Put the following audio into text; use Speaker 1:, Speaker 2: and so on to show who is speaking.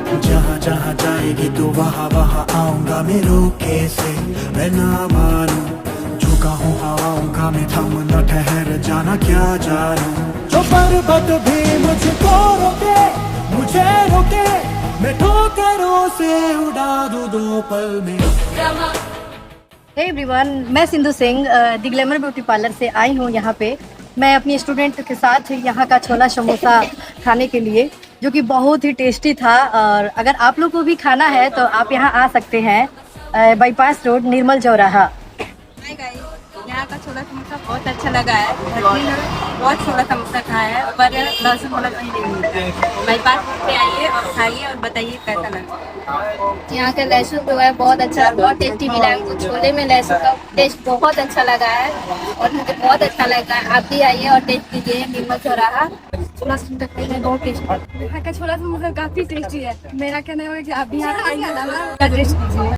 Speaker 1: जहाँ जहाँ जाएगी तू वहाँ वहाँ आऊंगा मैं रोके से। मैं ना मानूं झुका हूँ हवाओं का मैं, थम न ठहर जाना क्या जानूं। जो पर्वत भी मुझको रोके, मुझे रोके, मैं ठोकरों से उड़ा दूं 2 पल में।
Speaker 2: हे एवरीवन, मैं Sindhu Singh the glamour beauty parlour से आई हूँ यहाँ पे। मैं अपनी स्टूडेंट के साथ यहाँ का छोला समोसा खाने के लिए, जो कि बहुत ही टेस्टी था। और अगर आप लोग को भी खाना है तो आप यहाँ आ सकते हैं, बाईपास रोड, निर्मल चौराहा।
Speaker 3: हाय गाइस, यहाँ का छोला समोसा बहुत अच्छा लगा है। हमने बहुत छोला समोसा खाया है, पर लहसुन वाला कहीं नहीं मिलता है। बाईपास पे आइए और खाइए और बताइए कैसा लगा।
Speaker 4: यहाँ का लहसुन जो है बहुत अच्छा, बहुत टेस्टी मिला है हमको। छोले में लहसुन का टेस्ट बहुत अच्छा लगा है और मुझे बहुत अच्छा लगा है। आप भी आइए और टेस्ट कीजिए निर्मल चौराहा। छोला समोसा बहुत टेस्टी।
Speaker 5: यहाँ का छोला समोसा काफी टेस्टी है। मेरा कहना है कि आप भी यहाँ टेस्ट कीजिए।